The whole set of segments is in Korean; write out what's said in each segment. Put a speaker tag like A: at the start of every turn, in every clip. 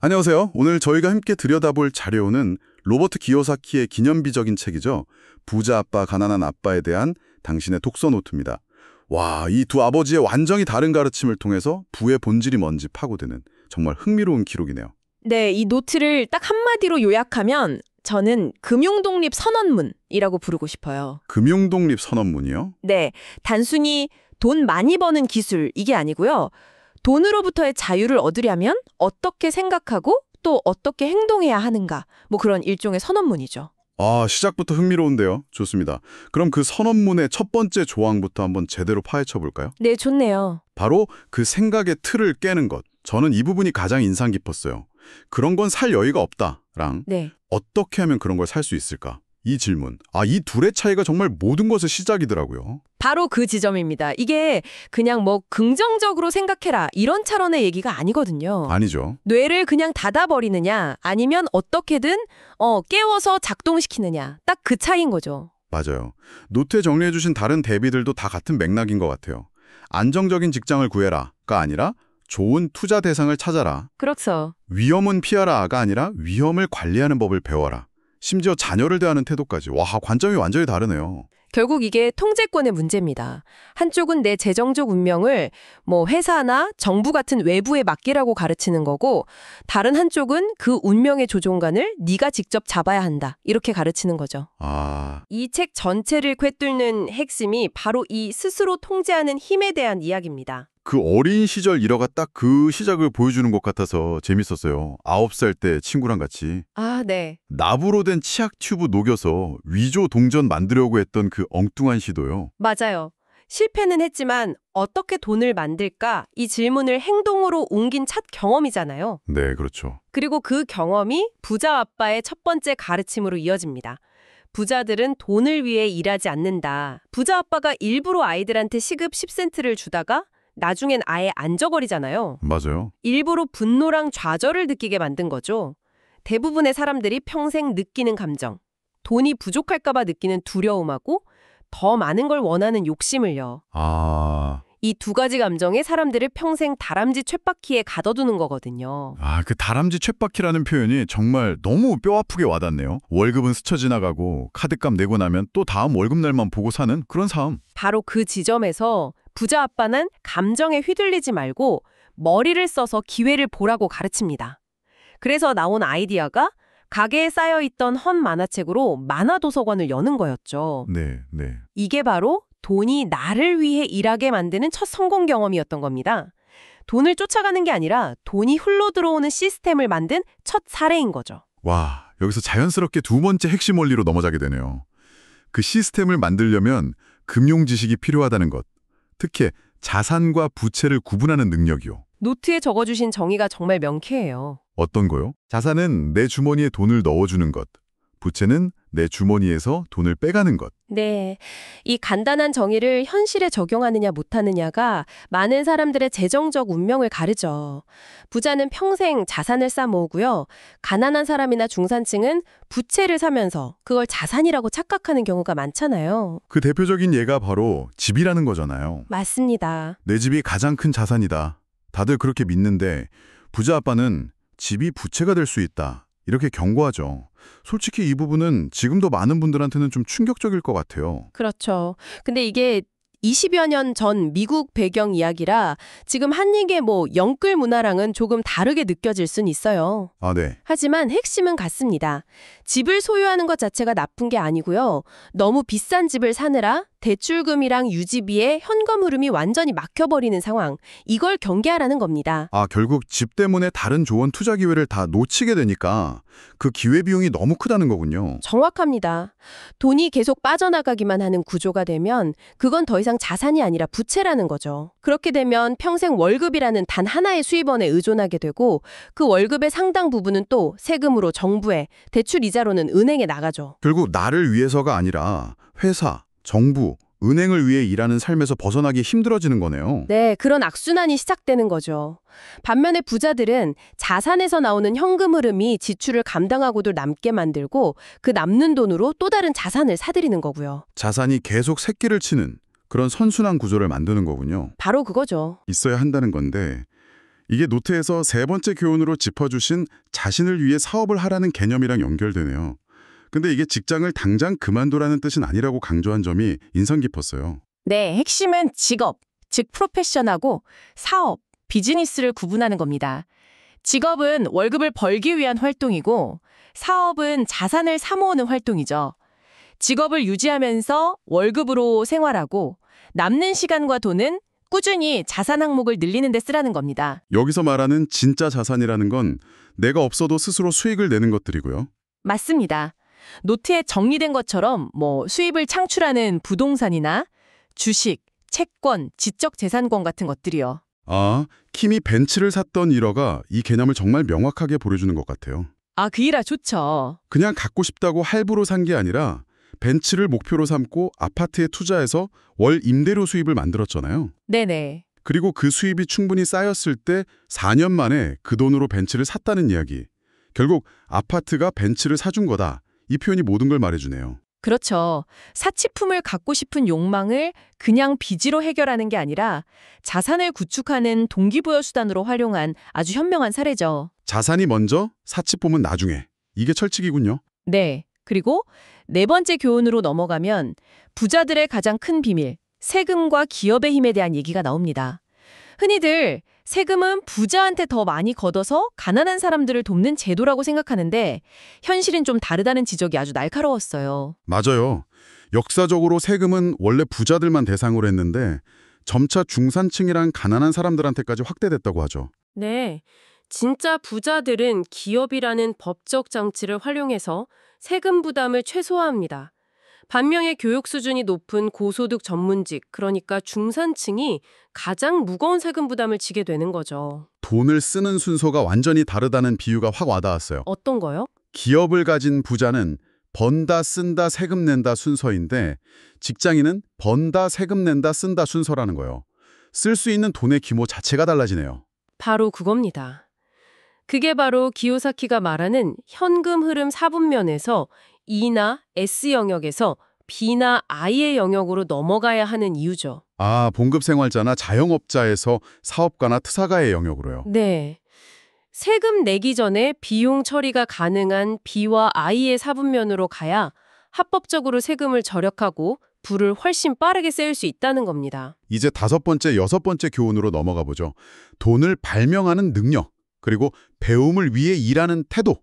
A: 안녕하세요. 오늘 저희가 함께 들여다볼 자료는 로버트 기요사키의 기념비적인 책이죠. 부자 아빠, 가난한 아빠에 대한 당신의 독서 노트입니다. 와, 이 두 아버지의 완전히 다른 가르침을 통해서 부의 본질이 뭔지 파고드는 정말 흥미로운 기록이네요.
B: 네, 이 노트를 딱 한마디로 요약하면 저는 금융독립 선언문이라고 부르고 싶어요.
A: 금융독립 선언문이요?
B: 네, 단순히 돈 많이 버는 기술 이게 아니고요. 돈으로부터의 자유를 얻으려면 어떻게 생각하고 또 어떻게 행동해야 하는가. 뭐 그런 일종의 선언문이죠.
A: 아, 시작부터 흥미로운데요. 좋습니다. 그럼 그 선언문의 첫 번째 조항부터 한번 제대로 파헤쳐 볼까요?
B: 네, 좋네요.
A: 바로 그 생각의 틀을 깨는 것. 저는 이 부분이 가장 인상 깊었어요. 그런 건 살 여유가 없다랑
B: 네.
A: 어떻게 하면 그런 걸 살 수 있을까? 이 질문. 이 둘의 차이가 정말 모든 것의 시작이더라고요.
B: 바로 그 지점입니다. 이게 그냥 뭐 긍정적으로 생각해라 이런 차원의 얘기가 아니거든요.
A: 아니죠.
B: 뇌를 그냥 닫아버리느냐 아니면 어떻게든 깨워서 작동시키느냐 딱 그 차이인 거죠.
A: 맞아요. 노트에 정리해 주신 다른 대비들도 다 같은 맥락인 것 같아요. 안정적인 직장을 구해라가 아니라 좋은 투자 대상을 찾아라.
B: 그렇죠.
A: 위험은 피하라가 아니라 위험을 관리하는 법을 배워라. 심지어 자녀를 대하는 태도까지. 와, 관점이 완전히 다르네요.
B: 결국 이게 통제권의 문제입니다. 한쪽은 내 재정적 운명을 뭐 회사나 정부 같은 외부에 맡기라고 가르치는 거고 다른 한쪽은 그 운명의 조종관을 네가 직접 잡아야 한다. 이렇게 가르치는 거죠. 이 책 전체를 꿰뚫는 핵심이 바로 이 스스로 통제하는 힘에 대한 이야기입니다.
A: 그 어린 시절 일화가 딱 그 시작을 보여주는 것 같아서 재밌었어요. 9살 때 친구랑 같이.
B: 아, 네.
A: 납으로 된 치약 튜브 녹여서 위조 동전 만들려고 했던 그 엉뚱한 시도요.
B: 맞아요. 실패는 했지만 어떻게 돈을 만들까? 이 질문을 행동으로 옮긴 첫 경험이잖아요.
A: 네, 그렇죠.
B: 그리고 그 경험이 부자 아빠의 첫 번째 가르침으로 이어집니다. 부자들은 돈을 위해 일하지 않는다. 부자 아빠가 일부러 아이들한테 시급 10센트를 주다가 나중엔 아예 안 줘버리잖아요.
A: 맞아요.
B: 일부러 분노랑 좌절을 느끼게 만든 거죠. 대부분의 사람들이 평생 느끼는 감정. 돈이 부족할까 봐 느끼는 두려움하고 더 많은 걸 원하는 욕심을요. 이 두 가지 감정이 사람들을 평생 다람쥐 쳇바퀴에 가둬두는 거거든요.
A: 그 다람쥐 쳇바퀴라는 표현이 정말 너무 뼈아프게 와닿네요. 월급은 스쳐 지나가고 카드값 내고 나면 또 다음 월급날만 보고 사는 그런 삶.
B: 바로 그 지점에서 부자 아빠는 감정에 휘둘리지 말고 머리를 써서 기회를 보라고 가르칩니다. 그래서 나온 아이디어가 가게에 쌓여있던 헌 만화책으로 만화도서관을 여는 거였죠.
A: 네.
B: 이게 바로 돈이 나를 위해 일하게 만드는 첫 성공 경험이었던 겁니다. 돈을 쫓아가는 게 아니라 돈이 흘러 들어오는 시스템을 만든 첫 사례인 거죠.
A: 와, 여기서 자연스럽게 두 번째 핵심 원리로 넘어가게 되네요. 그 시스템을 만들려면 금융 지식이 필요하다는 것. 특히 자산과 부채를 구분하는 능력이요.
B: 노트에 적어주신 정의가 정말 명쾌해요.
A: 어떤 거요? 자산은 내 주머니에 돈을 넣어주는 것. 부채는 내 주머니에서 돈을 빼가는 것.
B: 네. 이 간단한 정의를 현실에 적용하느냐 못하느냐가 많은 사람들의 재정적 운명을 가르죠. 부자는 평생 자산을 쌓아 모으고요. 가난한 사람이나 중산층은 부채를 사면서 그걸 자산이라고 착각하는 경우가 많잖아요.
A: 그 대표적인 예가 바로 집이라는 거잖아요.
B: 맞습니다.
A: 내 집이 가장 큰 자산이다. 다들 그렇게 믿는데 부자 아빠는 집이 부채가 될 수 있다. 이렇게 경고하죠. 솔직히 이 부분은 지금도 많은 분들한테는 좀 충격적일 것 같아요.
B: 그렇죠. 근데 이게 20여 년 전 미국 배경 이야기라 지금 한국의 영끌 문화랑은 조금 다르게 느껴질 순 있어요.
A: 네.
B: 하지만 핵심은 같습니다. 집을 소유하는 것 자체가 나쁜 게 아니고요. 너무 비싼 집을 사느라 대출금이랑 유지비에 현금 흐름이 완전히 막혀버리는 상황. 이걸 경계하라는 겁니다.
A: 결국 집 때문에 다른 좋은 투자 기회를 다 놓치게 되니까 그 기회비용이 너무 크다는 거군요.
B: 정확합니다. 돈이 계속 빠져나가기만 하는 구조가 되면 그건 더 이상 자산이 아니라 부채라는 거죠. 그렇게 되면 평생 월급이라는 단 하나의 수입원에 의존하게 되고 그 월급의 상당 부분은 또 세금으로 정부에, 대출 이자로는 은행에 나가죠.
A: 결국 나를 위해서가 아니라 회사, 정부, 은행을 위해 일하는 삶에서 벗어나기 힘들어지는 거네요.
B: 네, 그런 악순환이 시작되는 거죠. 반면에 부자들은 자산에서 나오는 현금 흐름이 지출을 감당하고도 남게 만들고 그 남는 돈으로 또 다른 자산을 사들이는 거고요.
A: 자산이 계속 새끼를 치는 그런 선순환 구조를 만드는 거군요.
B: 바로 그거죠.
A: 있어야 한다는 건데 이게 노트에서 세 번째 교훈으로 짚어주신 자신을 위해 사업을 하라는 개념이랑 연결되네요. 근데 이게 직장을 당장 그만두라는 뜻은 아니라고 강조한 점이 인상 깊었어요.
C: 네, 핵심은 직업, 즉 프로페션하고 사업, 비즈니스를 구분하는 겁니다. 직업은 월급을 벌기 위한 활동이고 사업은 자산을 사모으는 활동이죠. 직업을 유지하면서 월급으로 생활하고 남는 시간과 돈은 꾸준히 자산 항목을 늘리는 데 쓰라는 겁니다.
A: 여기서 말하는 진짜 자산이라는 건 내가 없어도 스스로 수익을 내는 것들이고요.
C: 맞습니다. 노트에 정리된 것처럼 수입을 창출하는 부동산이나 주식, 채권, 지적재산권 같은 것들이요.
A: 아, 킴이 벤츠를 샀던 일화가 이 개념을 정말 명확하게 보여주는 것 같아요.
C: 아, 그 일화 좋죠.
A: 그냥 갖고 싶다고 할부로 산 게 아니라 벤츠를 목표로 삼고 아파트에 투자해서 월 임대료 수입을 만들었잖아요.
C: 네네.
A: 그리고 그 수입이 충분히 쌓였을 때 4년 만에 그 돈으로 벤츠를 샀다는 이야기. 결국 아파트가 벤츠를 사준 거다. 이 표현이 모든 걸 말해주네요.
C: 그렇죠. 사치품을 갖고 싶은 욕망을 그냥 빚으로 해결하는 게 아니라 자산을 구축하는 동기부여 수단으로 활용한 아주 현명한 사례죠.
A: 자산이 먼저, 사치품은 나중에. 이게 철칙이군요.
C: 네. 그리고 네 번째 교훈으로 넘어가면 부자들의 가장 큰 비밀, 세금과 기업의 힘에 대한 얘기가 나옵니다. 흔히들 세금은 부자한테 더 많이 걷어서 가난한 사람들을 돕는 제도라고 생각하는데 현실은 좀 다르다는 지적이 아주 날카로웠어요.
A: 맞아요. 역사적으로 세금은 원래 부자들만 대상으로 했는데 점차 중산층이랑 가난한 사람들한테까지 확대됐다고 하죠.
B: 네. 진짜 부자들은 기업이라는 법적 장치를 활용해서 세금 부담을 최소화합니다. 반면에 교육 수준이 높은 고소득 전문직, 그러니까 중산층이 가장 무거운 세금 부담을 지게 되는 거죠.
A: 돈을 쓰는 순서가 완전히 다르다는 비유가 확 와닿았어요.
B: 어떤 거요?
A: 기업을 가진 부자는 번다, 쓴다, 세금 낸다 순서인데 직장인은 번다, 세금 낸다, 쓴다 순서라는 거예요. 쓸 수 있는 돈의 규모 자체가 달라지네요.
B: 바로 그겁니다. 그게 바로 기요사키가 말하는 현금 흐름 4분면에서 E나 S 영역에서 B나 I의 영역으로 넘어가야 하는 이유죠.
A: 아, 봉급생활자나 자영업자에서 사업가나 투자가의 영역으로요.
B: 네. 세금 내기 전에 비용 처리가 가능한 B와 I의 4분면으로 가야 합법적으로 세금을 절약하고 부를 훨씬 빠르게 쌓을 수 있다는 겁니다.
A: 이제 5번째, 6번째 교훈으로 넘어가 보죠. 돈을 발명하는 능력, 그리고 배움을 위해 일하는 태도.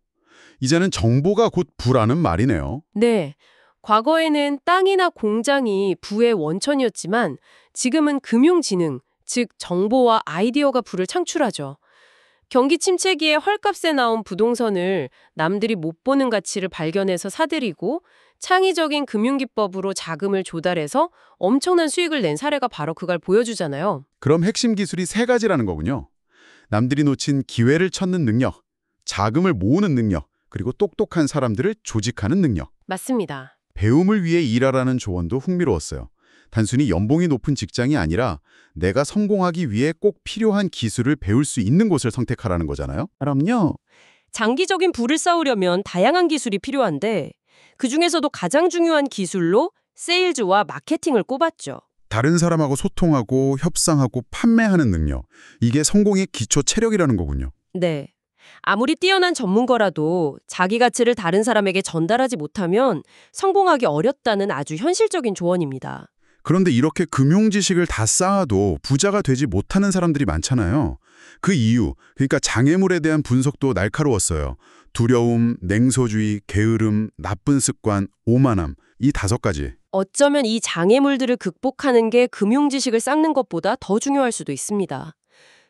A: 이제는 정보가 곧 부라는 말이네요.
B: 네. 과거에는 땅이나 공장이 부의 원천이었지만 지금은 금융지능, 즉 정보와 아이디어가 부를 창출하죠. 경기 침체기에 헐값에 나온 부동산을 남들이 못 보는 가치를 발견해서 사들이고 창의적인 금융기법으로 자금을 조달해서 엄청난 수익을 낸 사례가 바로 그걸 보여주잖아요.
A: 그럼 핵심 기술이 3가지라는 거군요. 남들이 놓친 기회를 찾는 능력, 자금을 모으는 능력, 그리고 똑똑한 사람들을 조직하는 능력.
B: 맞습니다.
A: 배움을 위해 일하라는 조언도 흥미로웠어요. 단순히 연봉이 높은 직장이 아니라 내가 성공하기 위해 꼭 필요한 기술을 배울 수 있는 곳을 선택하라는 거잖아요. 그럼요.
B: 장기적인 부를 쌓으려면 다양한 기술이 필요한데 그중에서도 가장 중요한 기술로 세일즈와 마케팅을 꼽았죠.
A: 다른 사람하고 소통하고 협상하고 판매하는 능력. 이게 성공의 기초 체력이라는 거군요.
B: 네. 아무리 뛰어난 전문가라도 자기 가치를 다른 사람에게 전달하지 못하면 성공하기 어렵다는 아주 현실적인 조언입니다.
A: 그런데 이렇게 금융 지식을 다 쌓아도 부자가 되지 못하는 사람들이 많잖아요. 그 이유, 그러니까 장애물에 대한 분석도 날카로웠어요. 두려움, 냉소주의, 게으름, 나쁜 습관, 오만함, 이 5가지.
B: 어쩌면 이 장애물들을 극복하는 게 금융 지식을 쌓는 것보다 더 중요할 수도 있습니다.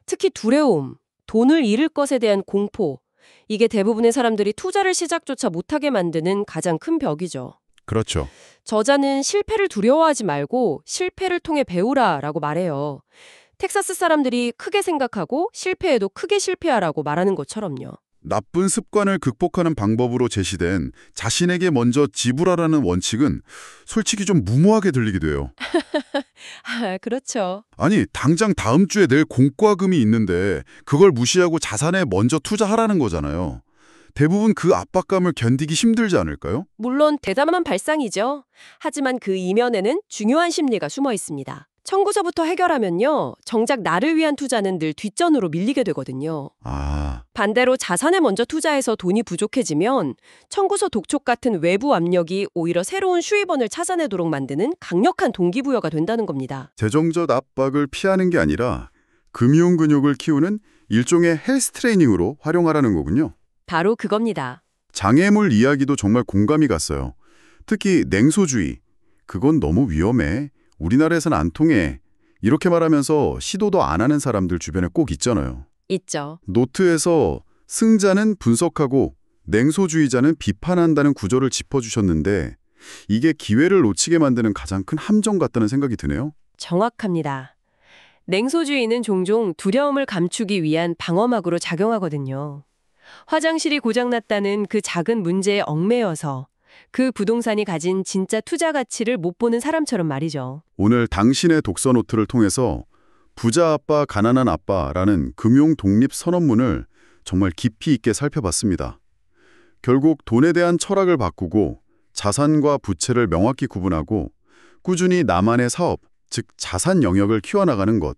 B: 특히 두려움, 돈을 잃을 것에 대한 공포, 이게 대부분의 사람들이 투자를 시작조차 못하게 만드는 가장 큰 벽이죠.
A: 그렇죠.
B: 저자는 실패를 두려워하지 말고 실패를 통해 배우라라고 말해요. 텍사스 사람들이 크게 생각하고 실패해도 크게 실패하라고 말하는 것처럼요.
A: 나쁜 습관을 극복하는 방법으로 제시된 자신에게 먼저 지불하라는 원칙은 솔직히 좀 무모하게 들리기도 해요.
B: 아, 그렇죠.
A: 아니, 당장 다음 주에 낼 공과금이 있는데 그걸 무시하고 자산에 먼저 투자하라는 거잖아요. 대부분 그 압박감을 견디기 힘들지 않을까요?
B: 물론 대담한 발상이죠. 하지만 그 이면에는 중요한 심리가 숨어 있습니다. 청구서부터 해결하면요. 정작 나를 위한 투자는 늘 뒷전으로 밀리게 되거든요.
A: 아,
B: 반대로 자산에 먼저 투자해서 돈이 부족해지면 청구서 독촉 같은 외부 압력이 오히려 새로운 수입원을 찾아내도록 만드는 강력한 동기부여가 된다는 겁니다.
A: 재정적 압박을 피하는 게 아니라 금융 근육을 키우는 일종의 헬스 트레이닝으로 활용하라는 거군요.
B: 바로 그겁니다.
A: 장애물 이야기도 정말 공감이 갔어요. 특히 냉소주의. 그건 너무 위험해. 우리나라에선 안 통해. 이렇게 말하면서 시도도 안 하는 사람들 주변에 꼭 있잖아요.
B: 있죠.
A: 노트에서 승자는 분석하고 냉소주의자는 비판한다는 구조를 짚어주셨는데 이게 기회를 놓치게 만드는 가장 큰 함정 같다는 생각이 드네요.
B: 정확합니다. 냉소주의는 종종 두려움을 감추기 위한 방어막으로 작용하거든요. 화장실이 고장났다는 그 작은 문제에 얽매여서 그 부동산이 가진 진짜 투자 가치를 못 보는 사람처럼 말이죠.
A: 오늘 당신의 독서 노트를 통해서 부자 아빠, 가난한 아빠라는 금융 독립 선언문을 정말 깊이 있게 살펴봤습니다. 결국 돈에 대한 철학을 바꾸고 자산과 부채를 명확히 구분하고 꾸준히 나만의 사업, 즉 자산 영역을 키워나가는 것.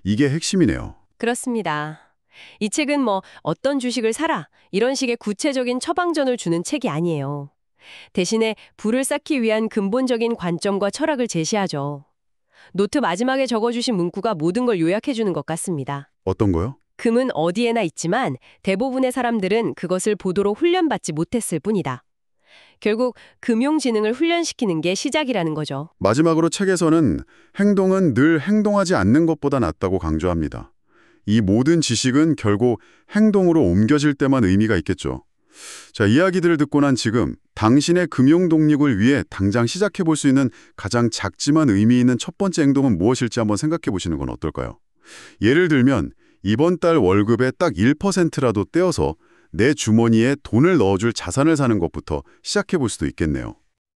A: 이게 핵심이네요.
B: 그렇습니다. 이 책은 어떤 주식을 사라 이런 식의 구체적인 처방전을 주는 책이 아니에요. 대신에 부를 쌓기 위한 근본적인 관점과 철학을 제시하죠. 노트 마지막에 적어주신 문구가 모든 걸 요약해주는 것 같습니다.
A: 어떤 거요?
B: 금은 어디에나 있지만 대부분의 사람들은 그것을 보도록 훈련받지 못했을 뿐이다. 결국 금융지능을 훈련시키는 게 시작이라는 거죠.
A: 마지막으로 책에서는 행동은 늘 행동하지 않는 것보다 낫다고 강조합니다. 이 모든 지식은 결국 행동으로 옮겨질 때만 의미가 있겠죠. 자, 이야기들을 듣고 난 지금 당신의 금융 독립을 위해 당장 시작해 볼 수 있는 가장 작지만 의미 있는 첫 번째 행동은 무엇일지 한번 생각해 보시는 건 어떨까요? 예를 들면 이번 달 월급의 딱 1%라도 떼어서 내 주머니에 돈을 넣어줄 자산을 사는 것부터 시작해 볼 수도 있겠네요.